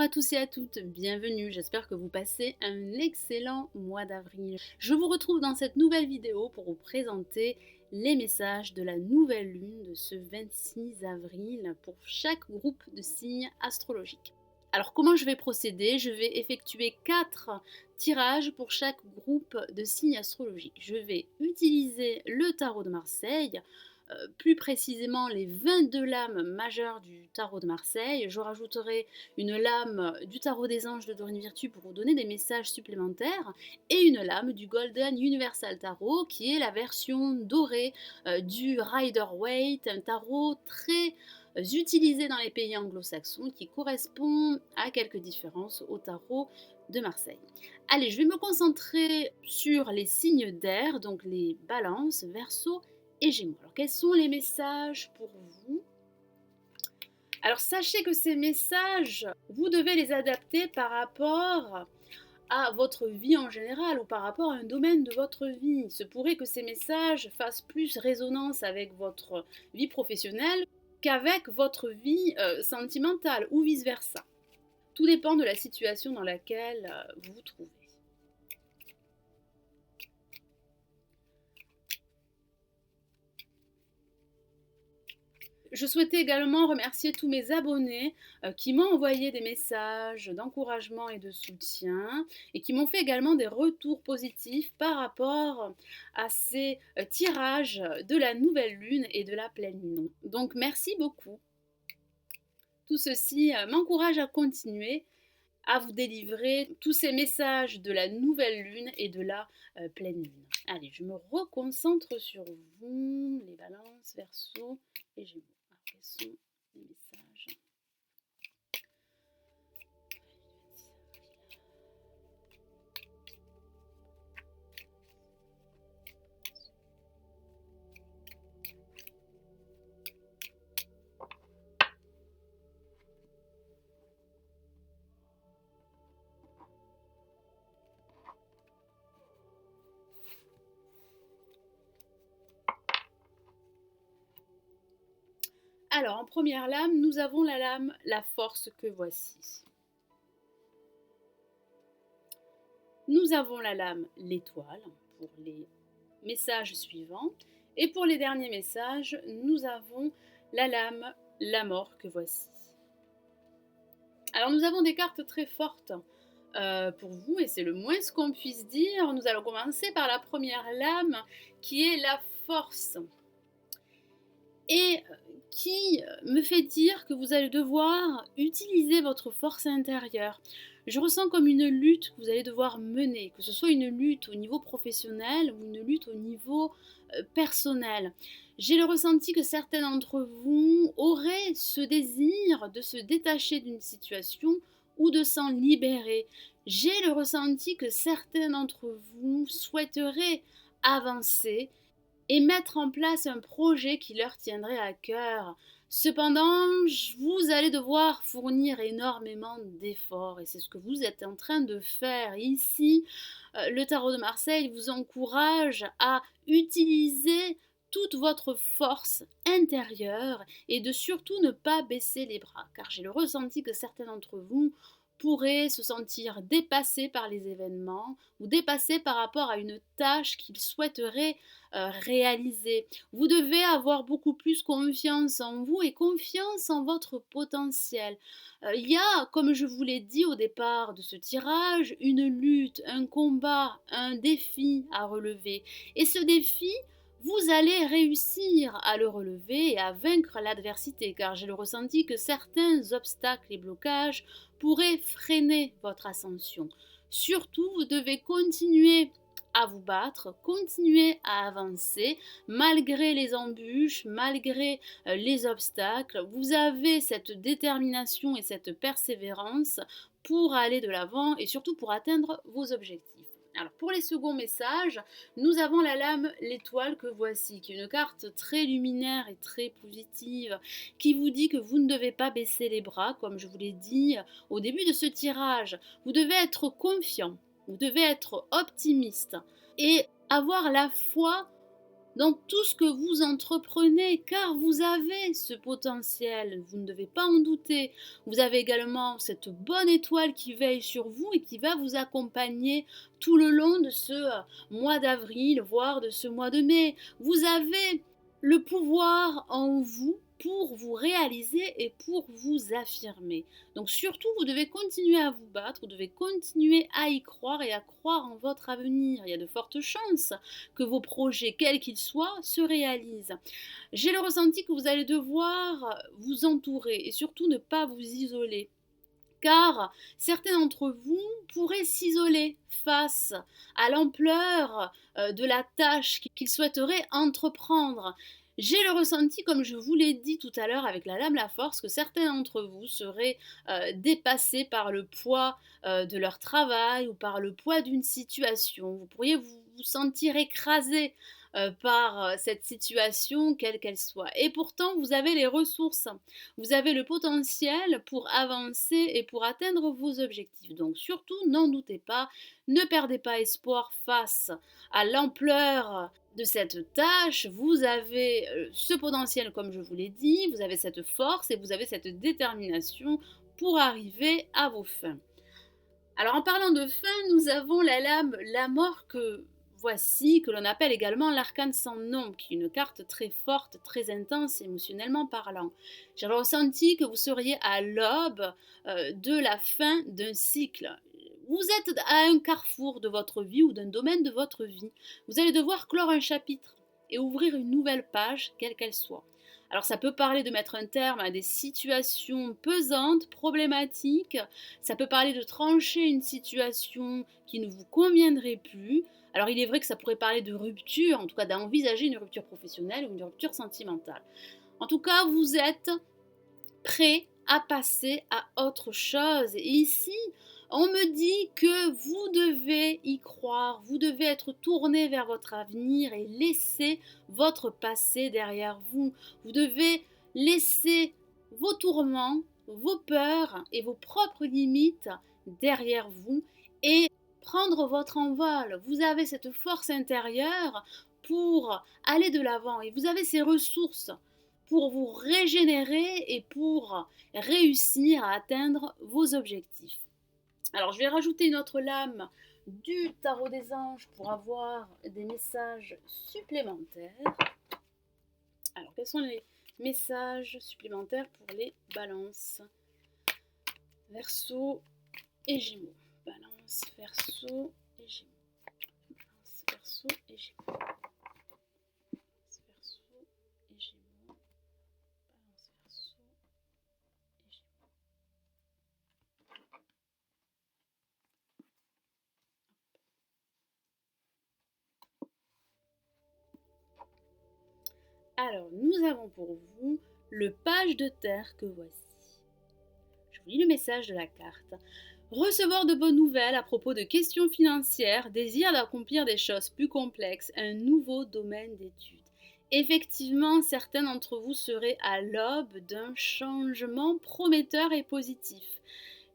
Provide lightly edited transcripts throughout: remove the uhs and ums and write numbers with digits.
à tous et à toutes, bienvenue, j'espère que vous passez un excellent mois d'avril. Je vous retrouve dans cette nouvelle vidéo pour vous présenter les messages de la nouvelle lune de ce 26 avril pour chaque groupe de signes astrologiques. Alors comment je vais procéder? Je vais effectuer 4 tirages pour chaque groupe de signes astrologiques. Je vais utiliser le tarot de Marseille, plus précisément les 22 lames majeures du tarot de Marseille. Je rajouterai une lame du tarot des anges de Dorine Virtue pour vous donner des messages supplémentaires et une lame du Golden Universal Tarot qui est la version dorée du Rider-Waite, un tarot très utilisé dans les pays anglo-saxons qui correspond à quelques différences au tarot de Marseille. Allez, je vais me concentrer sur les signes d'air, donc les balances, verseau et Gémeaux. Alors, quels sont les messages pour vous? Alors, sachez que ces messages, vous devez les adapter par rapport à votre vie en général ou par rapport à un domaine de votre vie. Il se pourrait que ces messages fassent plus résonance avec votre vie professionnelle qu'avec votre vie sentimentale ou vice-versa. Tout dépend de la situation dans laquelle vous vous trouvez. Je souhaitais également remercier tous mes abonnés qui m'ont envoyé des messages d'encouragement et de soutien et qui m'ont fait également des retours positifs par rapport à ces tirages de la nouvelle lune et de la pleine lune. Donc merci beaucoup. Tout ceci m'encourage à continuer à vous délivrer tous ces messages de la nouvelle lune et de la pleine lune. Allez, je me reconcentre sur vous, les balances, verseaux et gémeaux. Alors, quels sont les messages? Alors, en première lame, nous avons la lame La force que voici. Nous avons la lame L'étoile pour les messages suivants. Et pour les derniers messages, nous avons la lame La mort que voici. Alors, nous avons des cartes très fortes pour vous, et c'est le moins ce qu'on puisse dire. Nous allons commencer par la première lame qui est la force. Et qui me fait dire que vous allez devoir utiliser votre force intérieure. Je ressens comme une lutte que vous allez devoir mener, que ce soit une lutte au niveau professionnel ou une lutte au niveau personnel. J'ai le ressenti que certains d'entre vous auraient ce désir de se détacher d'une situation ou de s'en libérer. J'ai le ressenti que certains d'entre vous souhaiteraient avancer et mettre en place un projet qui leur tiendrait à cœur. Cependant, vous allez devoir fournir énormément d'efforts et c'est ce que vous êtes en train de faire ici. Le tarot de Marseille vous encourage à utiliser toute votre force intérieure et de surtout ne pas baisser les bras, car j'ai le ressenti que certains d'entre vous pourraient se sentir dépassés par les événements ou dépassés par rapport à une tâche qu'ils souhaiteraient réaliser. Vous devez avoir beaucoup plus confiance en vous et confiance en votre potentiel. Il y a, comme je vous l'ai dit au départ de ce tirage, une lutte, un combat, un défi à relever. Et ce défi, vous allez réussir à le relever et à vaincre l'adversité, car j'ai le ressenti que certains obstacles et blocages pourraient freiner votre ascension. Surtout, vous devez continuer à vous battre, continuer à avancer malgré les embûches, malgré les obstacles. Vous avez cette détermination et cette persévérance pour aller de l'avant et surtout pour atteindre vos objectifs. Alors pour les seconds messages, nous avons la lame L'étoile que voici, qui est une carte très luminaire et très positive, qui vous dit que vous ne devez pas baisser les bras, comme je vous l'ai dit au début de ce tirage. Vous devez être confiant, vous devez être optimiste et avoir la foi dans tout ce que vous entreprenez, car vous avez ce potentiel, vous ne devez pas en douter. Vous avez également cette bonne étoile qui veille sur vous et qui va vous accompagner tout le long de ce mois d'avril, voire de ce mois de mai. Vous avez le pouvoir en vous pour vous réaliser et pour vous affirmer. Donc surtout, vous devez continuer à vous battre, vous devez continuer à y croire et à croire en votre avenir. Il y a de fortes chances que vos projets, quels qu'ils soient, se réalisent. J'ai le ressenti que vous allez devoir vous entourer et surtout ne pas vous isoler. Car certains d'entre vous pourraient s'isoler face à l'ampleur de la tâche qu'ils souhaiteraient entreprendre. J'ai le ressenti, comme je vous l'ai dit tout à l'heure avec la lame la force, que certains d'entre vous seraient dépassés par le poids de leur travail ou par le poids d'une situation. Vous pourriez vous sentir écrasé par cette situation, quelle qu'elle soit. Et pourtant, vous avez les ressources, vous avez le potentiel pour avancer et pour atteindre vos objectifs. Donc surtout, n'en doutez pas, ne perdez pas espoir face à l'ampleur de cette tâche. Vous avez ce potentiel, comme je vous l'ai dit, vous avez cette force et vous avez cette détermination pour arriver à vos fins. Alors en parlant de fin, nous avons la lame La Mort que voici, que l'on appelle également l'arcane sans nom, qui est une carte très forte, très intense, émotionnellement parlant. J'ai ressenti que vous seriez à l'aube de la fin d'un cycle. Vous êtes à un carrefour de votre vie ou d'un domaine de votre vie. Vous allez devoir clore un chapitre et ouvrir une nouvelle page, quelle qu'elle soit. Alors ça peut parler de mettre un terme à des situations pesantes, problématiques, ça peut parler de trancher une situation qui ne vous conviendrait plus. Alors il est vrai que ça pourrait parler de rupture, en tout cas d'envisager une rupture professionnelle ou une rupture sentimentale. En tout cas, vous êtes prêt à passer à autre chose. Et ici, on me dit que vous devez y croire, vous devez être tourné vers votre avenir et laisser votre passé derrière vous. Vous devez laisser vos tourments, vos peurs et vos propres limites derrière vous et prendre votre envol. Vous avez cette force intérieure pour aller de l'avant et vous avez ces ressources pour vous régénérer et pour réussir à atteindre vos objectifs. Alors je vais rajouter une autre lame du tarot des anges pour avoir des messages supplémentaires. Alors quels sont les messages supplémentaires pour les balances, Verseau et Gémeaux? Balance, Verseau et Gémeaux. Balance, Verseau et Gémeaux. Verseau et Gémeaux. Balance, Verseau et Gémeaux. Alors, nous avons pour vous le page de terre que voici. Je vous lis le message de la carte. Recevoir de bonnes nouvelles à propos de questions financières, désir d'accomplir des choses plus complexes, un nouveau domaine d'études. Effectivement, certains d'entre vous seraient à l'aube d'un changement prometteur et positif.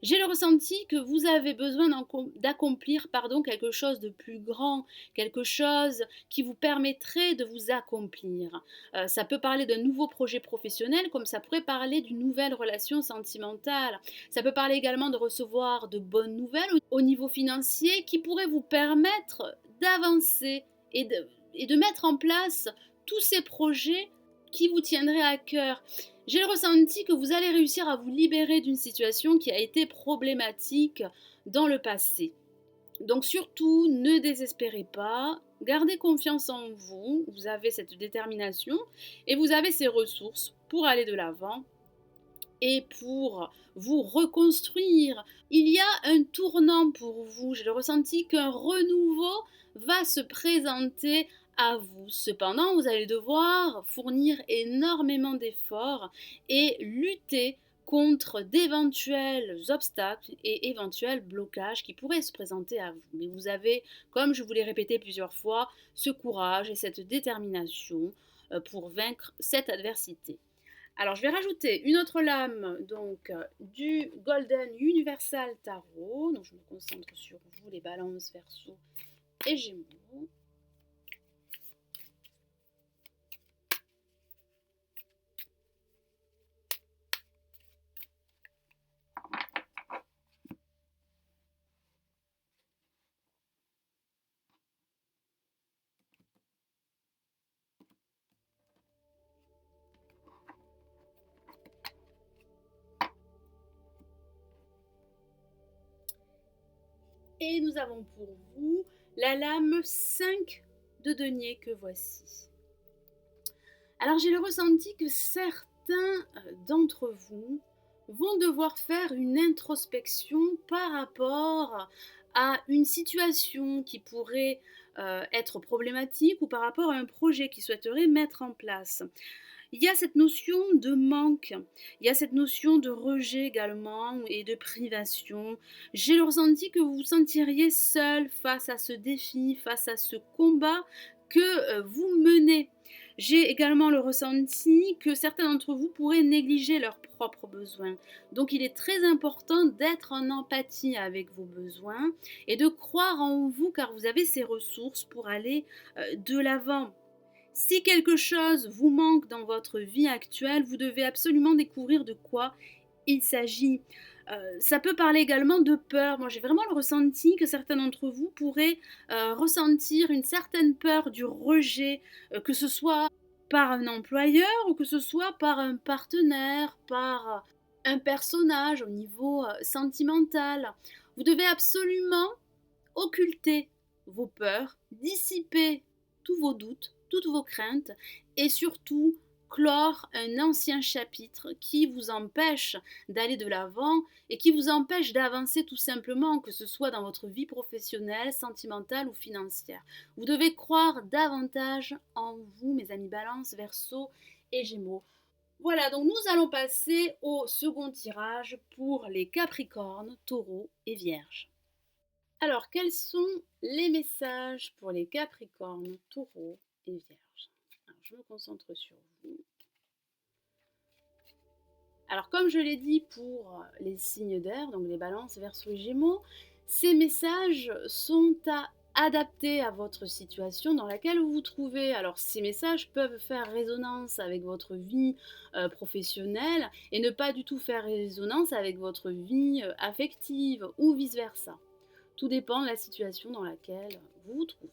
J'ai le ressenti que vous avez besoin d'accomplir quelque chose de plus grand, quelque chose qui vous permettrait de vous accomplir. Ça peut parler d'un nouveau projet professionnel, comme ça pourrait parler d'une nouvelle relation sentimentale. Ça peut parler également de recevoir de bonnes nouvelles au niveau financier qui pourraient vous permettre d'avancer et de mettre en place tous ces projets qui vous tiendraient à cœur. J'ai le ressenti que vous allez réussir à vous libérer d'une situation qui a été problématique dans le passé. Donc surtout, ne désespérez pas, gardez confiance en vous, vous avez cette détermination et vous avez ces ressources pour aller de l'avant et pour vous reconstruire. Il y a un tournant pour vous, j'ai le ressenti qu'un renouveau va se présenter à vous. Cependant, vous allez devoir fournir énormément d'efforts et lutter contre d'éventuels obstacles et éventuels blocages qui pourraient se présenter à vous. Mais vous avez, comme je vous l'ai répété plusieurs fois, ce courage et cette détermination pour vaincre cette adversité. Alors, je vais rajouter une autre lame donc du Golden Universal Tarot. Donc, je me concentre sur vous, les balances, Verseau et Gémeaux. Et nous avons pour vous la lame 5 de denier que voici. Alors j'ai le ressenti que certains d'entre vous vont devoir faire une introspection par rapport à une situation qui pourrait être problématique ou par rapport à un projet qu'ils souhaiteraient mettre en place. Il y a cette notion de manque, il y a cette notion de rejet également et de privation. J'ai le ressenti que vous vous sentiriez seul face à ce défi, face à ce combat que vous menez. J'ai également le ressenti que certains d'entre vous pourraient négliger leurs propres besoins. Donc il est très important d'être en empathie avec vos besoins et de croire en vous car vous avez ces ressources pour aller de l'avant. Si quelque chose vous manque dans votre vie actuelle, vous devez absolument découvrir de quoi il s'agit. Ça peut parler également de peur. Moi, j'ai vraiment le ressenti que certains d'entre vous pourraient ressentir une certaine peur du rejet, que ce soit par un employeur ou que ce soit par un partenaire, par un personnage au niveau sentimental. Vous devez absolument occulter vos peurs, dissiper tous vos doutes, toutes vos craintes et surtout clore un ancien chapitre qui vous empêche d'aller de l'avant et qui vous empêche d'avancer tout simplement, que ce soit dans votre vie professionnelle, sentimentale ou financière. Vous devez croire davantage en vous, mes amis Balance, Verseau et Gémeaux. Voilà, donc nous allons passer au second tirage pour les Capricornes, Taureaux et Vierges. Alors, quels sont les messages pour les Capricornes, Taureaux et Vierges? Alors, je me concentre sur vous. Alors, comme je l'ai dit pour les signes d'air, donc les balances, Verseau et Gémeaux, ces messages sont à adapter à votre situation dans laquelle vous vous trouvez. Alors, ces messages peuvent faire résonance avec votre vie professionnelle et ne pas du tout faire résonance avec votre vie affective ou vice-versa. Tout dépend de la situation dans laquelle vous vous trouvez.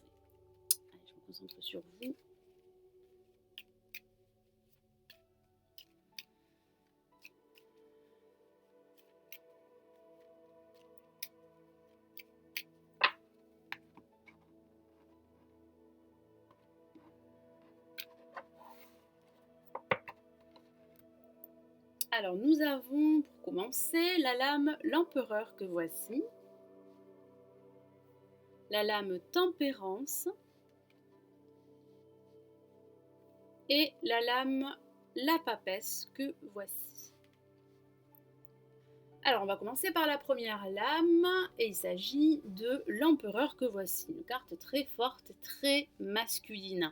Allez, je me concentre sur vous. Alors, nous avons, pour commencer, la lame l'empereur que voici. La lame tempérance. Et la lame la papesse que voici. Alors, on va commencer par la première lame, et il s'agit de l'empereur que voici. Une carte très forte, très masculine,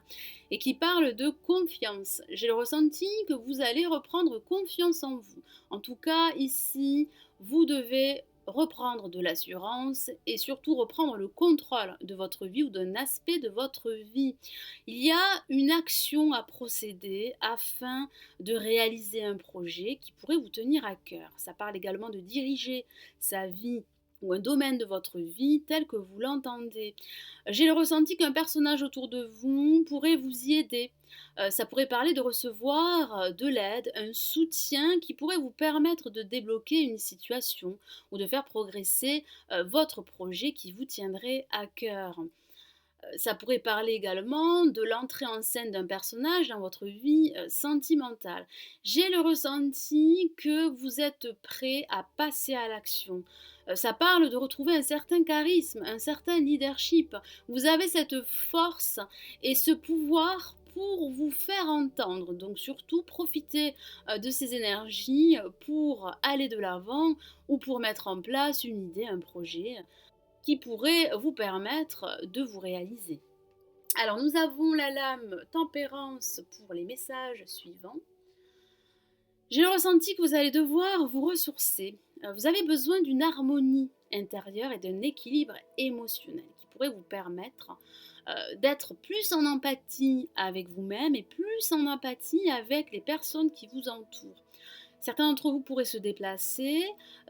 et qui parle de confiance. J'ai le ressenti que vous allez reprendre confiance en vous. En tout cas, ici, vous devez reprendre de l'assurance et surtout reprendre le contrôle de votre vie ou d'un aspect de votre vie. Il y a une action à procéder afin de réaliser un projet qui pourrait vous tenir à cœur. Ça parle également de diriger sa vie ou un domaine de votre vie tel que vous l'entendez. J'ai le ressenti qu'un personnage autour de vous pourrait vous y aider. Ça pourrait parler de recevoir de l'aide, un soutien qui pourrait vous permettre de débloquer une situation ou de faire progresser votre projet qui vous tiendrait à cœur. Ça pourrait parler également de l'entrée en scène d'un personnage dans votre vie sentimentale. J'ai le ressenti que vous êtes prêt à passer à l'action. Ça parle de retrouver un certain charisme, un certain leadership. Vous avez cette force et ce pouvoir pour vous faire entendre. Donc surtout, profitez de ces énergies pour aller de l'avant ou pour mettre en place une idée, un projet qui pourrait vous permettre de vous réaliser. Alors nous avons la lame tempérance pour les messages suivants. J'ai le ressenti que vous allez devoir vous ressourcer. Vous avez besoin d'une harmonie intérieure et d'un équilibre émotionnel qui pourrait vous permettre d'être plus en empathie avec vous-même et plus en empathie avec les personnes qui vous entourent. Certains d'entre vous pourraient se déplacer.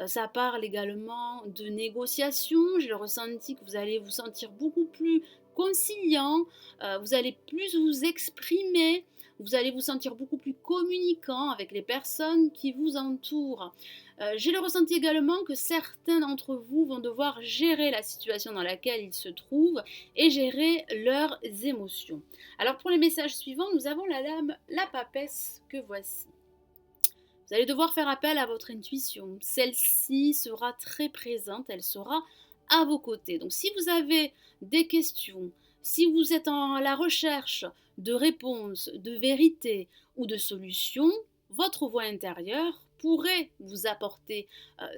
Ça parle également de négociations. J'ai le ressenti que vous allez vous sentir beaucoup plus conciliant. Vous allez plus vous exprimer. Vous allez vous sentir beaucoup plus communicant avec les personnes qui vous entourent. J'ai le ressenti également que certains d'entre vous vont devoir gérer la situation dans laquelle ils se trouvent et gérer leurs émotions. Alors pour les messages suivants, nous avons la lame, la papesse que voici. Vous allez devoir faire appel à votre intuition. Celle-ci sera très présente, elle sera à vos côtés. Donc si vous avez des questions, si vous êtes en la recherche de réponses, de vérités ou de solutions, votre voix intérieure pourrait vous apporter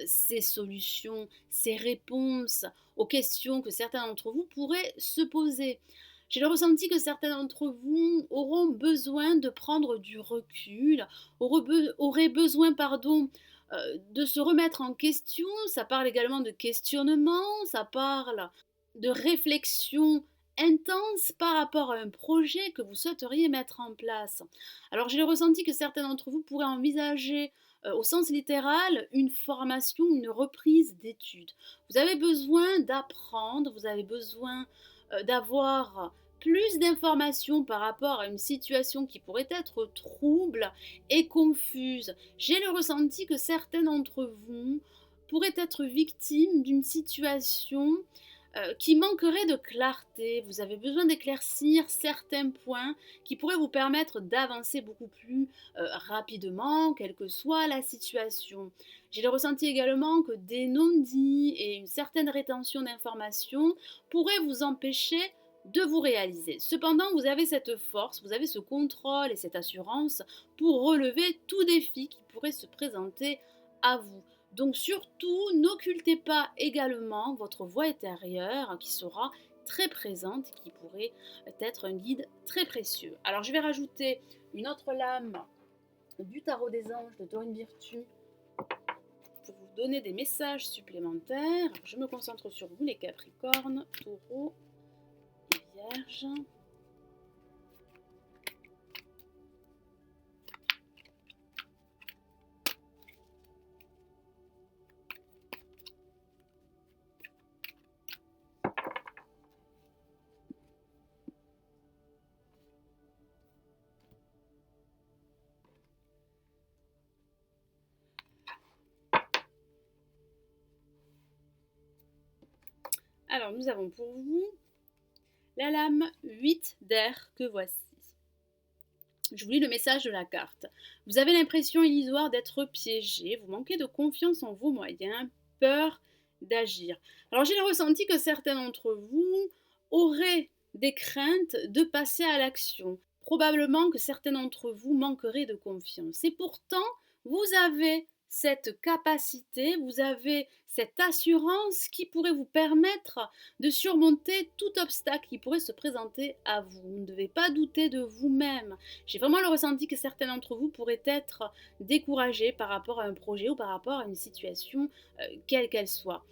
ces solutions, ces réponses aux questions que certains d'entre vous pourraient se poser. J'ai le ressenti que certains d'entre vous auront besoin de prendre du recul, auraient besoin, de se remettre en question. Ça parle également de questionnement, ça parle de réflexion intense par rapport à un projet que vous souhaiteriez mettre en place. Alors j'ai le ressenti que certains d'entre vous pourraient envisager au sens littéral une formation, une reprise d'études. Vous avez besoin d'apprendre, vous avez besoin d'avoir plus d'informations par rapport à une situation qui pourrait être trouble et confuse. J'ai le ressenti que certains d'entre vous pourraient être victimes d'une situation qui manquerait de clarté. Vous avez besoin d'éclaircir certains points qui pourraient vous permettre d'avancer beaucoup plus rapidement, quelle que soit la situation. J'ai le ressenti également que des non-dits et une certaine rétention d'informations pourraient vous empêcher de vous réaliser. Cependant, vous avez cette force, vous avez ce contrôle et cette assurance pour relever tout défi qui pourrait se présenter à vous. Donc surtout, n'occultez pas également votre voix intérieure qui sera très présente, qui pourrait être un guide très précieux. Alors je vais rajouter une autre lame du tarot des anges de Dorine Virtue pour vous donner des messages supplémentaires. Je me concentre sur vous les Capricornes, Taureaux et Vierges. Alors nous avons pour vous la lame 8 d'air que voici. Je vous lis le message de la carte. Vous avez l'impression illusoire d'être piégé, vous manquez de confiance en vos moyens, peur d'agir. Alors j'ai le ressenti que certains d'entre vous auraient des craintes de passer à l'action. Probablement que certains d'entre vous manqueraient de confiance. Et pourtant, vous avez cette capacité, vous avez cette assurance qui pourrait vous permettre de surmonter tout obstacle qui pourrait se présenter à vous. Vous ne devez pas douter de vous-même. J'ai vraiment le ressenti que certains d'entre vous pourraient être découragés par rapport à un projet ou par rapport à une situation, quelle qu'elle soit.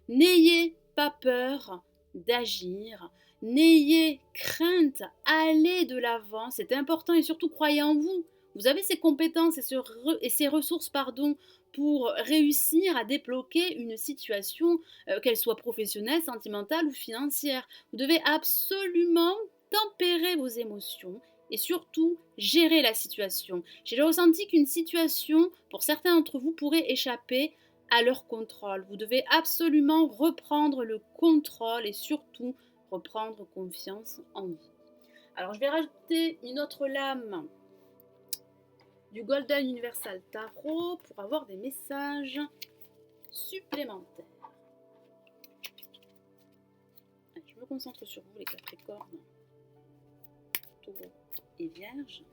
N'ayez pas peur d'agir, n'ayez crainte, allez de l'avant, c'est important et surtout croyez en vous. Vous avez ces compétences et ces ressources pour réussir à débloquer une situation, qu'elle soit professionnelle, sentimentale ou financière. Vous devez absolument tempérer vos émotions et surtout gérer la situation. J'ai le ressenti qu'une situation, pour certains d'entre vous, pourrait échapper à leur contrôle. Vous devez absolument reprendre le contrôle et surtout reprendre confiance en vous. Alors je vais rajouter une autre lame du Golden Universal Tarot pour avoir des messages supplémentaires. Allez, je me concentre sur vous les Capricornes, Taureaux et Vierges.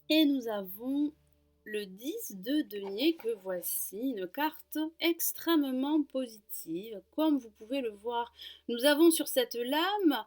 Et nous avons le 10 de denier que voici, une carte extrêmement positive. Comme vous pouvez le voir, nous avons sur cette lame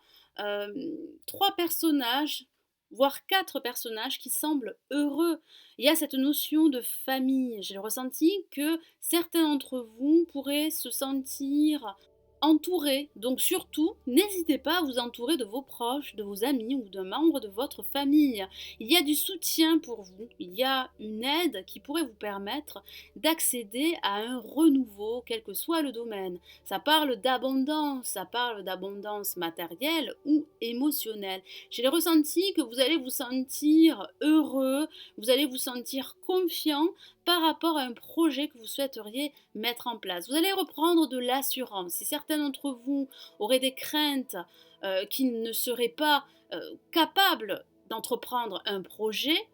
3 personnages voire 4 personnages qui semblent heureux. Il y a cette notion de famille. J'ai le ressenti que certains d'entre vous pourraient se sentir entourés. Donc surtout, n'hésitez pas à vous entourer de vos proches, de vos amis ou d'un membre de votre famille. Il y a du soutien pour vous, il y a une aide qui pourrait vous permettre d'accéder à un renouveau, quel que soit le domaine. Ça parle d'abondance matérielle ou émotionnelle. J'ai le ressenti que vous allez vous sentir heureux, vous allez vous sentir confiant par rapport à un projet que vous souhaiteriez mettre en place. Vous allez reprendre de l'assurance. Si certains d'entre vous auraient des craintes qu'ils ne seraient pas capables d'entreprendre un projet,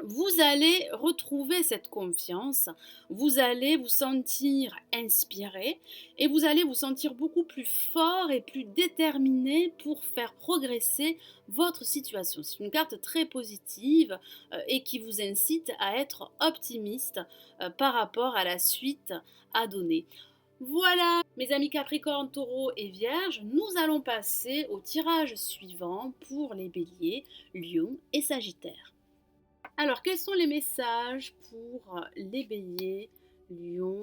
vous allez retrouver cette confiance, vous allez vous sentir inspiré et vous allez vous sentir beaucoup plus fort et plus déterminé pour faire progresser votre situation. C'est une carte très positive et qui vous incite à être optimiste par rapport à la suite à donner. Voilà, mes amis Capricorne, Taureau et Vierge, nous allons passer au tirage suivant pour les Béliers, Lion et Sagittaire. Alors, quels sont les messages pour les Béliers, Lion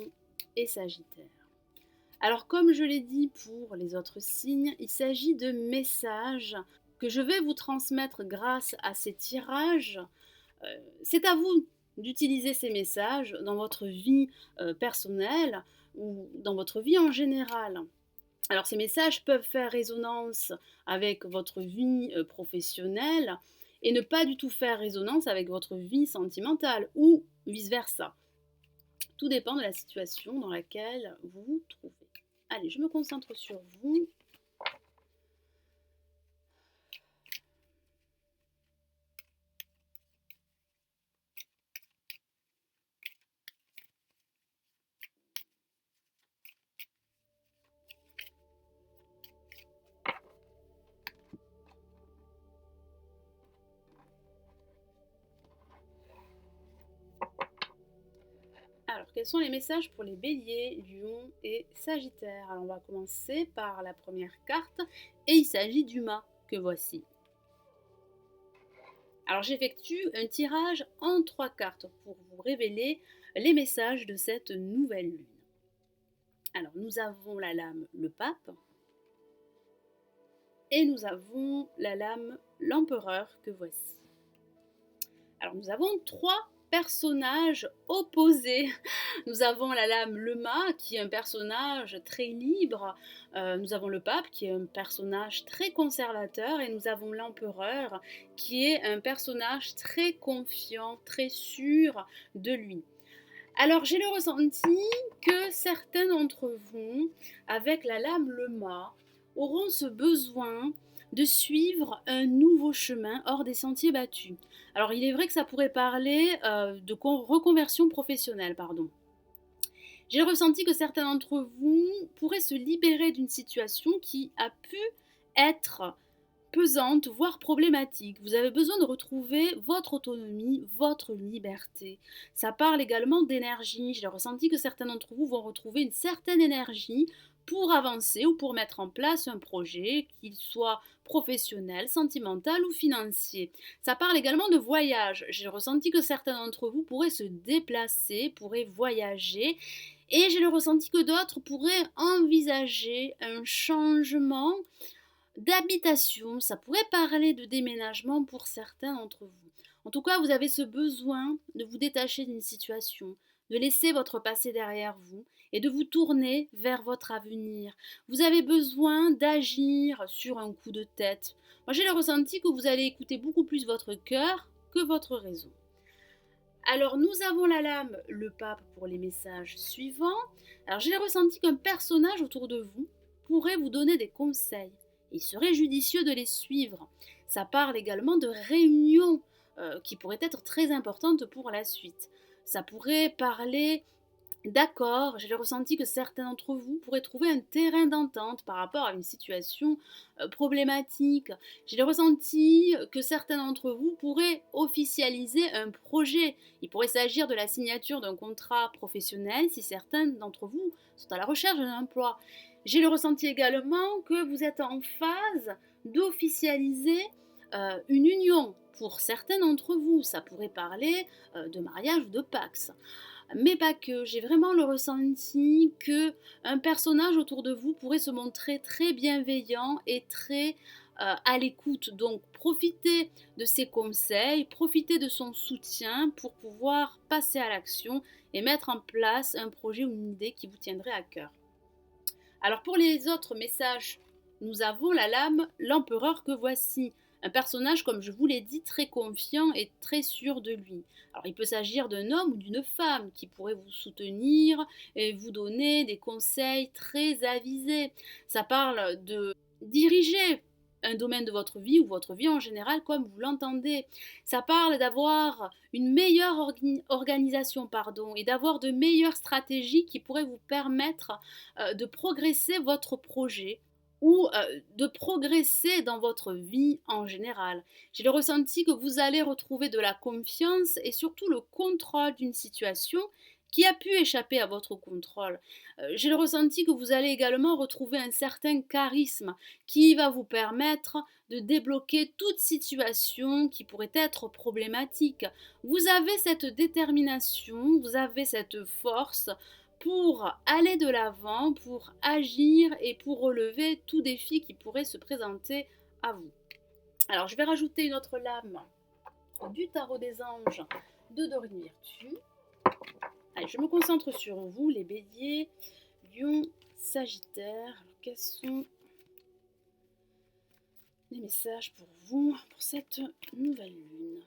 et Sagittaire? Alors, comme je l'ai dit pour les autres signes, il s'agit de messages que je vais vous transmettre grâce à ces tirages. C'est à vous d'utiliser ces messages dans votre vie personnelle ou dans votre vie en général. Alors, ces messages peuvent faire résonance avec votre vie professionnelle et ne pas du tout faire résonance avec votre vie sentimentale ou vice-versa. Tout dépend de la situation dans laquelle vous vous trouvez. Allez, je me concentre sur vous. Alors, quels sont les messages pour les Béliers, Lions et Sagittaires? Alors, on va commencer par la première carte et il s'agit du mât que voici. Alors, j'effectue un tirage en 3 cartes pour vous révéler les messages de cette nouvelle lune. Alors, nous avons la lame le pape et nous avons la lame l'empereur que voici. Alors, nous avons 3 personnages opposés. Nous avons la lame le mât qui est un personnage très libre, nous avons le pape qui est un personnage très conservateur et nous avons l'empereur qui est un personnage très confiant, très sûr de lui. Alors j'ai le ressenti que certains d'entre vous, avec la lame le mât, auront ce besoin de suivre un nouveau chemin hors des sentiers battus. Alors il est vrai que ça pourrait parler de reconversion professionnelle, pardon. J'ai ressenti que certains d'entre vous pourraient se libérer d'une situation qui a pu être pesante, voire problématique. Vous avez besoin de retrouver votre autonomie, votre liberté. Ça parle également d'énergie. J'ai ressenti que certains d'entre vous vont retrouver une certaine énergie pour avancer ou pour mettre en place un projet, qu'il soit professionnel, sentimental ou financier. Ça parle également de voyage. J'ai ressenti que certains d'entre vous pourraient se déplacer, pourraient voyager. Et j'ai le ressenti que d'autres pourraient envisager un changement d'habitation, ça pourrait parler de déménagement pour certains d'entre vous. En tout cas, vous avez ce besoin de vous détacher d'une situation, de laisser votre passé derrière vous et de vous tourner vers votre avenir. Vous avez besoin d'agir sur un coup de tête. Moi, j'ai le ressenti que vous allez écouter beaucoup plus votre cœur que votre raison. Alors, nous avons la lame, le pape, pour les messages suivants. Alors, j'ai le ressenti qu'un personnage autour de vous pourrait vous donner des conseils. Il serait judicieux de les suivre. Ça parle également de réunions qui pourraient être très importantes pour la suite. Ça pourrait parler d'accords. J'ai le ressenti que certains d'entre vous pourraient trouver un terrain d'entente par rapport à une situation problématique. J'ai le ressenti que certains d'entre vous pourraient officialiser un projet. Il pourrait s'agir de la signature d'un contrat professionnel si certains d'entre vous sont à la recherche d'un emploi. J'ai le ressenti également que vous êtes en phase d'officialiser une union. Pour certains d'entre vous, ça pourrait parler de mariage ou de pax. Mais pas que. J'ai vraiment le ressenti que un personnage autour de vous pourrait se montrer très bienveillant et très à l'écoute. Donc profitez de ses conseils, profitez de son soutien pour pouvoir passer à l'action et mettre en place un projet ou une idée qui vous tiendrait à cœur. Alors pour les autres messages, nous avons la lame l'empereur que voici. Un personnage, comme je vous l'ai dit, très confiant et très sûr de lui. Alors il peut s'agir d'un homme ou d'une femme qui pourrait vous soutenir et vous donner des conseils très avisés. Ça parle de diriger un domaine de votre vie ou votre vie en général comme vous l'entendez. Ça parle d'avoir une meilleure organisation et d'avoir de meilleures stratégies qui pourraient vous permettre de progresser votre projet ou de progresser dans votre vie en général. J'ai le ressenti que vous allez retrouver de la confiance et surtout le contrôle d'une situation qui a pu échapper à votre contrôle. J'ai le ressenti que vous allez également retrouver un certain charisme qui va vous permettre de débloquer toute situation qui pourrait être problématique. Vous avez cette détermination, vous avez cette force pour aller de l'avant, pour agir et pour relever tout défi qui pourrait se présenter à vous. Alors, je vais rajouter une autre lame du tarot des anges de Dorine Virtue. Allez, je me concentre sur vous, les béliers, lions, sagittaires. Alors, quels sont les messages pour vous pour cette nouvelle lune?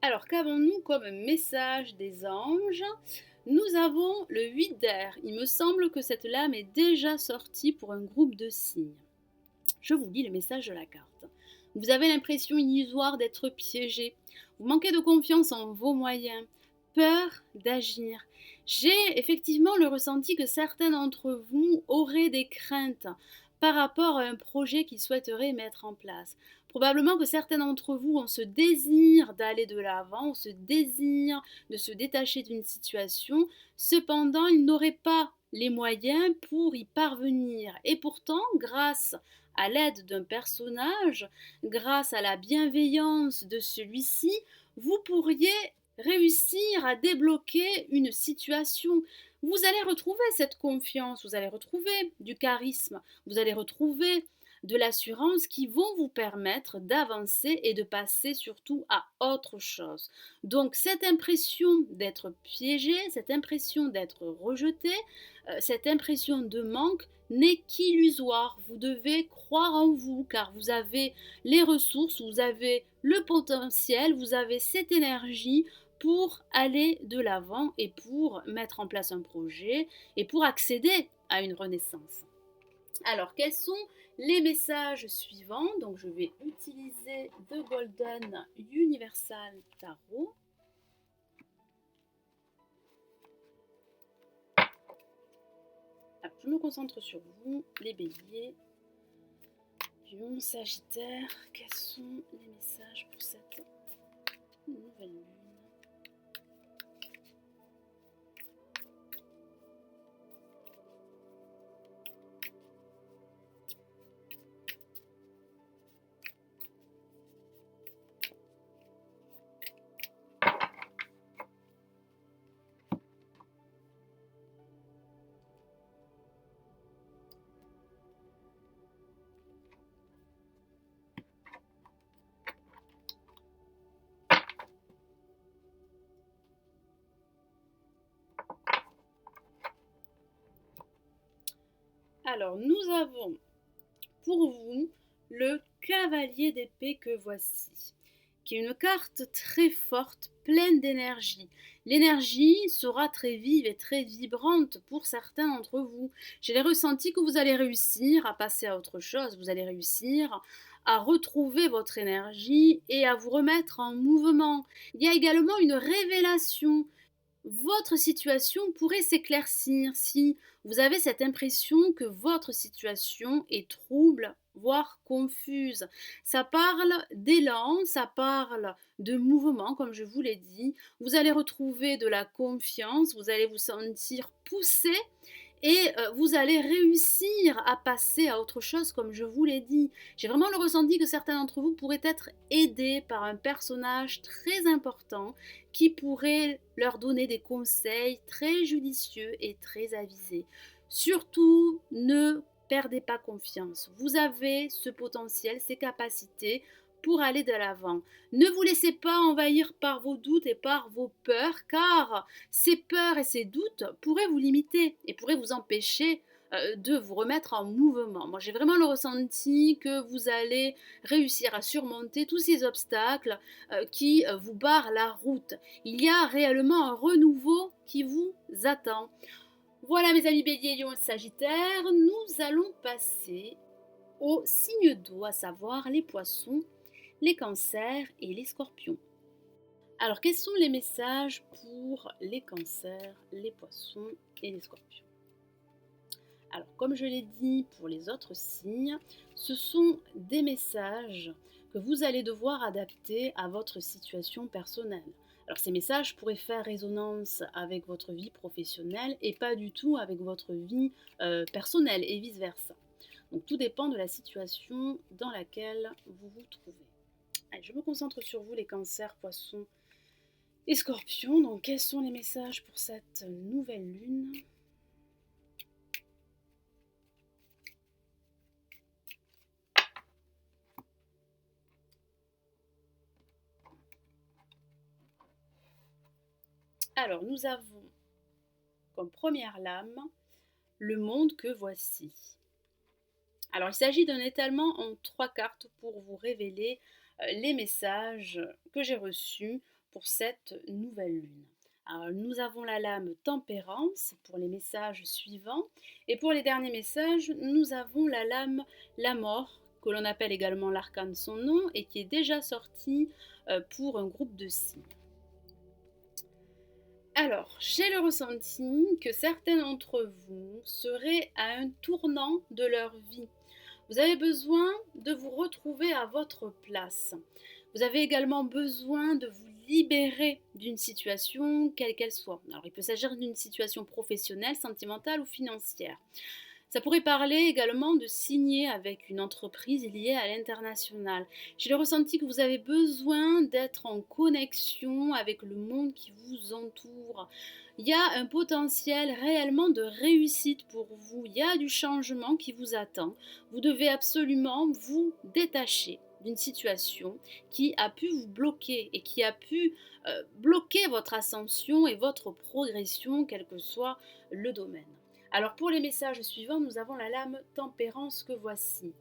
Alors, qu'avons-nous comme message des anges? Nous avons le 8 d'air. Il me semble que cette lame est déjà sortie pour un groupe de signes. Je vous lis le message de la carte. Vous avez l'impression illusoire d'être piégé. Vous manquez de confiance en vos moyens. Peur d'agir. J'ai effectivement le ressenti que certains d'entre vous auraient des craintes par rapport à un projet qu'ils souhaiteraient mettre en place. Probablement que certains d'entre vous ont ce désir d'aller de l'avant, ont ce désir de se détacher d'une situation. Cependant, ils n'auraient pas les moyens pour y parvenir. Et pourtant, grâce à l'aide d'un personnage, grâce à la bienveillance de celui-ci, vous pourriez réussir à débloquer une situation. Vous allez retrouver cette confiance, vous allez retrouver du charisme, vous allez retrouver de l'assurance qui vont vous permettre d'avancer et de passer surtout à autre chose. Donc cette impression d'être piégé, cette impression d'être rejeté, cette impression de manque n'est qu'illusoire. Vous devez croire en vous car vous avez les ressources, vous avez le potentiel, vous avez cette énergie pour aller de l'avant et pour mettre en place un projet et pour accéder à une renaissance. Alors, quels sont les messages suivants? Donc, je vais utiliser The Golden Universal Tarot. Alors, je me concentre sur vous, les béliers, lion, sagittaire. Quels sont les messages pour cette nouvelle lune? Alors, nous avons pour vous le cavalier d'épée que voici, qui est une carte très forte, pleine d'énergie. L'énergie sera très vive et très vibrante pour certains d'entre vous. J'ai les ressentis que vous allez réussir à passer à autre chose, vous allez réussir à retrouver votre énergie et à vous remettre en mouvement. Il y a également une révélation. Votre situation pourrait s'éclaircir si vous avez cette impression que votre situation est trouble, voire confuse. Ça parle d'élan, ça parle de mouvement, comme je vous l'ai dit. Vous allez retrouver de la confiance, vous allez vous sentir poussé et vous allez réussir à passer à autre chose, comme je vous l'ai dit. J'ai vraiment le ressenti que certains d'entre vous pourraient être aidés par un personnage très important qui pourrait leur donner des conseils très judicieux et très avisés. Surtout, ne perdez pas confiance. Vous avez ce potentiel, ces capacités pour aller de l'avant. Ne vous laissez pas envahir par vos doutes et par vos peurs, car ces peurs et ces doutes pourraient vous limiter et pourraient vous empêcher de vous remettre en mouvement. Moi, j'ai vraiment le ressenti que vous allez réussir à surmonter tous ces obstacles qui vous barrent la route. Il y a réellement un renouveau qui vous attend. Voilà mes amis Bélier, Lion et Sagittaire, nous allons passer aux signes d'eau, à savoir les poissons, les cancers et les scorpions. Alors, quels sont les messages pour les cancers, les poissons et les scorpions? Alors, comme je l'ai dit pour les autres signes, ce sont des messages que vous allez devoir adapter à votre situation personnelle. Alors, ces messages pourraient faire résonance avec votre vie professionnelle et pas du tout avec votre vie personnelle et vice-versa. Donc, tout dépend de la situation dans laquelle vous vous trouvez. Allez, je me concentre sur vous, les cancers, poissons et scorpions. Donc, quels sont les messages pour cette nouvelle lune? Alors, nous avons comme première lame le monde que voici. Alors, il s'agit d'un étalement en 3 cartes pour vous révéler les messages que j'ai reçus pour cette nouvelle lune. Alors, nous avons la lame tempérance pour les messages suivants. Et pour les derniers messages, nous avons la lame la mort, que l'on appelle également l'arcane de son nom, et qui est déjà sortie pour un groupe de signes. Alors, j'ai le ressenti que certains d'entre vous seraient à un tournant de leur vie. Vous avez besoin de vous retrouver à votre place. Vous avez également besoin de vous libérer d'une situation, quelle qu'elle soit. Alors, il peut s'agir d'une situation professionnelle, sentimentale ou financière. Ça pourrait parler également de signer avec une entreprise liée à l'international. J'ai le ressenti que vous avez besoin d'être en connexion avec le monde qui vous entoure. Il y a un potentiel réellement de réussite pour vous. Il y a du changement qui vous attend. Vous devez absolument vous détacher d'une situation qui a pu vous bloquer et qui a pu bloquer votre ascension et votre progression, quel que soit le domaine. Alors pour les messages suivants, nous avons la lame tempérance que voici.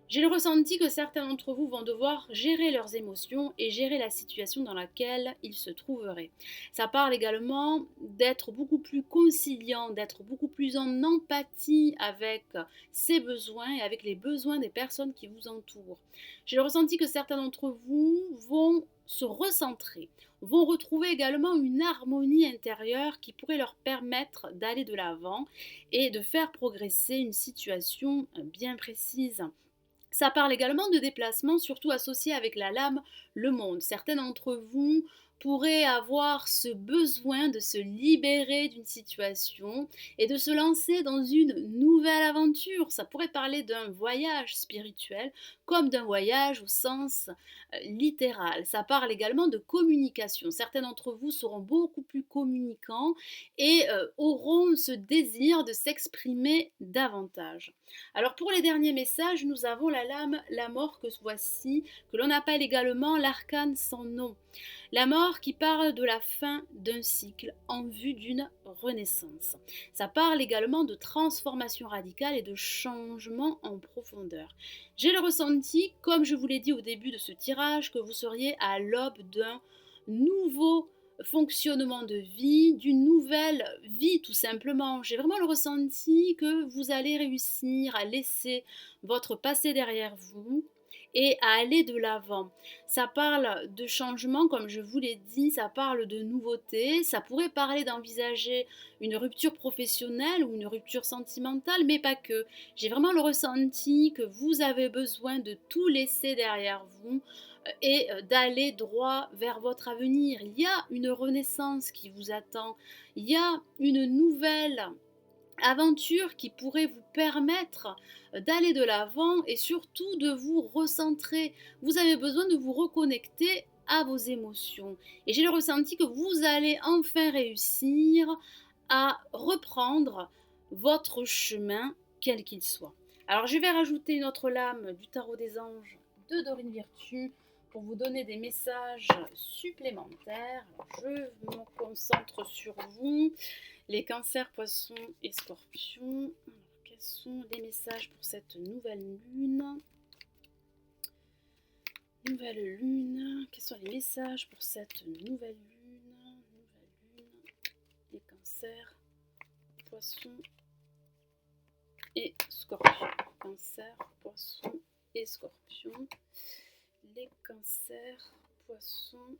J'ai le ressenti que certains d'entre vous vont devoir gérer leurs émotions et gérer la situation dans laquelle ils se trouveraient. Ça parle également d'être beaucoup plus conciliant, d'être beaucoup plus en empathie avec ses besoins et avec les besoins des personnes qui vous entourent. J'ai le ressenti que certains d'entre vous vont se recentrer, vont retrouver également une harmonie intérieure qui pourrait leur permettre d'aller de l'avant et de faire progresser une situation bien précise. Ça parle également de déplacement, surtout associé avec la lame le monde. Certains d'entre vous pourraient avoir ce besoin de se libérer d'une situation et de se lancer dans une nouvelle aventure. Ça pourrait parler d'un voyage spirituel comme d'un voyage au sens littéral. Ça parle également de communication. Certains d'entre vous seront beaucoup plus communicants et auront ce désir de s'exprimer davantage. Alors pour les derniers messages, nous avons la lame la mort que voici, que l'on appelle également l'arcane sans nom. La mort qui parle de la fin d'un cycle en vue d'une renaissance. Ça parle également de transformation radicale et de changement en profondeur. J'ai le ressenti, comme je vous l'ai dit au début de ce tirage, que vous seriez à l'aube d'un nouveau fonctionnement de vie, d'une nouvelle vie tout simplement. J'ai vraiment le ressenti que vous allez réussir à laisser votre passé derrière vous et à aller de l'avant. Ça parle de changement, comme je vous l'ai dit, ça parle de nouveautés, ça pourrait parler d'envisager une rupture professionnelle ou une rupture sentimentale, mais pas que. J'ai vraiment le ressenti que vous avez besoin de tout laisser derrière vous et d'aller droit vers votre avenir. Il y a une renaissance qui vous attend, il y a une nouvelle aventure qui pourrait vous permettre d'aller de l'avant et surtout de vous recentrer. Vous avez besoin de vous reconnecter à vos émotions. Et j'ai le ressenti que vous allez enfin réussir à reprendre votre chemin, quel qu'il soit. Alors je vais rajouter une autre lame du tarot des anges de Dorine Virtue pour vous donner des messages supplémentaires. Je me concentre sur vous. Les cancers, poissons et scorpions. Alors, quels sont les messages pour cette nouvelle lune? Nouvelle lune. Quels sont les messages pour cette nouvelle lune? Nouvelle lune. Les cancers, poissons et scorpions. Cancer, poissons et scorpions. Les cancers, poissons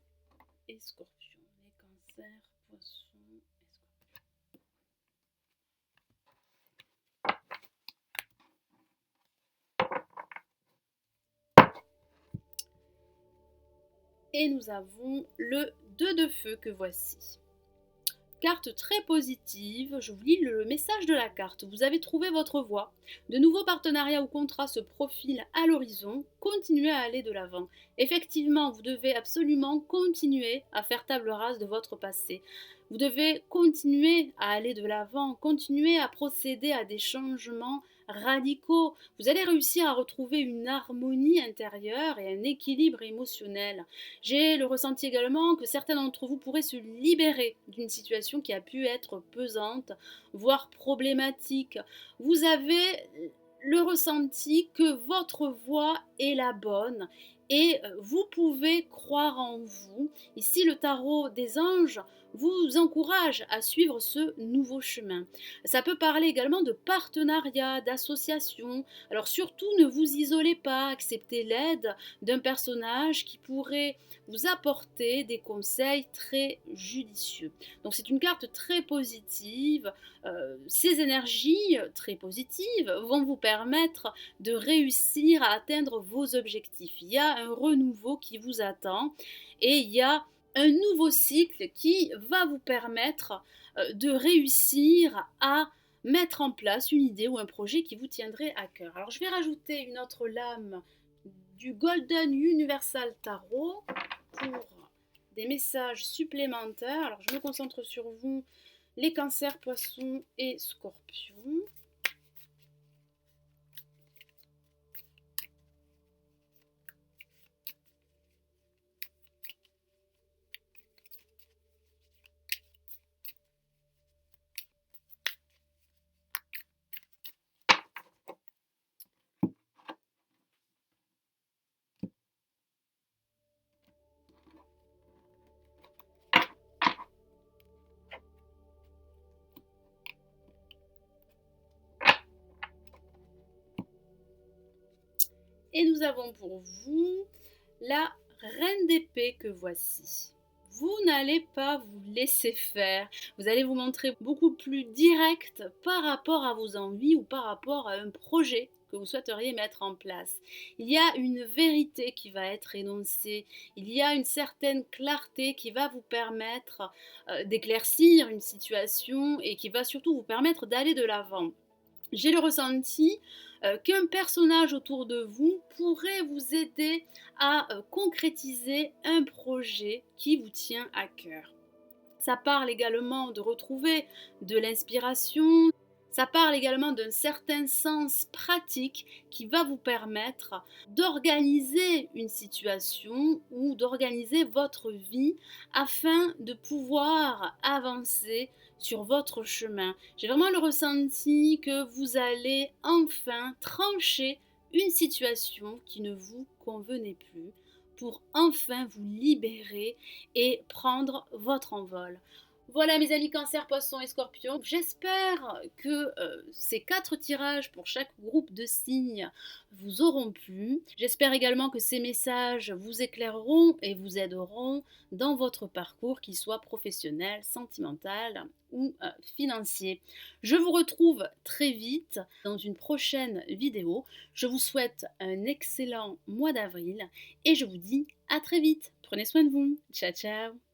et scorpions. Les cancers, poissons et scorpions. Et nous avons le 2 de feu que voici. Carte très positive, je vous lis le message de la carte. Vous avez trouvé votre voie. De nouveaux partenariats ou contrats se profilent à l'horizon. Continuez à aller de l'avant. Effectivement, vous devez absolument continuer à faire table rase de votre passé. Vous devez continuer à aller de l'avant, continuer à procéder à des changements radicaux. Vous allez réussir à retrouver une harmonie intérieure et un équilibre émotionnel. J'ai le ressenti également que certains d'entre vous pourraient se libérer d'une situation qui a pu être pesante, voire problématique. Vous avez le ressenti que votre voie est la bonne et vous pouvez croire en vous. Ici, le tarot des anges vous encourage à suivre ce nouveau chemin. Ça peut parler également de partenariat, d'association. Alors surtout, ne vous isolez pas, acceptez l'aide d'un personnage qui pourrait vous apporter des conseils très judicieux. Donc c'est une carte très positive. Ces énergies très positives vont vous permettre de réussir à atteindre vos objectifs. Il y a un renouveau qui vous attend et il y a un nouveau cycle qui va vous permettre de réussir à mettre en place une idée ou un projet qui vous tiendrait à cœur. Alors je vais rajouter une autre lame du Golden Universal Tarot pour des messages supplémentaires. Alors je me concentre sur vous, les cancers, poissons et scorpions. Et nous avons pour vous la reine d'épée que voici. Vous n'allez pas vous laisser faire. Vous allez vous montrer beaucoup plus direct par rapport à vos envies ou par rapport à un projet que vous souhaiteriez mettre en place. Il y a une vérité qui va être énoncée. Il y a une certaine clarté qui va vous permettre d'éclaircir une situation et qui va surtout vous permettre d'aller de l'avant. J'ai le ressenti qu'un personnage autour de vous pourrait vous aider à concrétiser un projet qui vous tient à cœur. Ça parle également de retrouver de l'inspiration, ça parle également d'un certain sens pratique qui va vous permettre d'organiser une situation ou d'organiser votre vie afin de pouvoir avancer sur votre chemin. J'ai vraiment le ressenti que vous allez enfin trancher une situation qui ne vous convenait plus pour enfin vous libérer et prendre votre envol. Voilà mes amis Cancer, Poisson et Scorpion, j'espère que ces 4 tirages pour chaque groupe de signes vous auront plu. J'espère également que ces messages vous éclaireront et vous aideront dans votre parcours, qu'il soit professionnel, sentimental ou financier. Je vous retrouve très vite dans une prochaine vidéo. Je vous souhaite un excellent mois d'avril et je vous dis à très vite. Prenez soin de vous. Ciao ciao.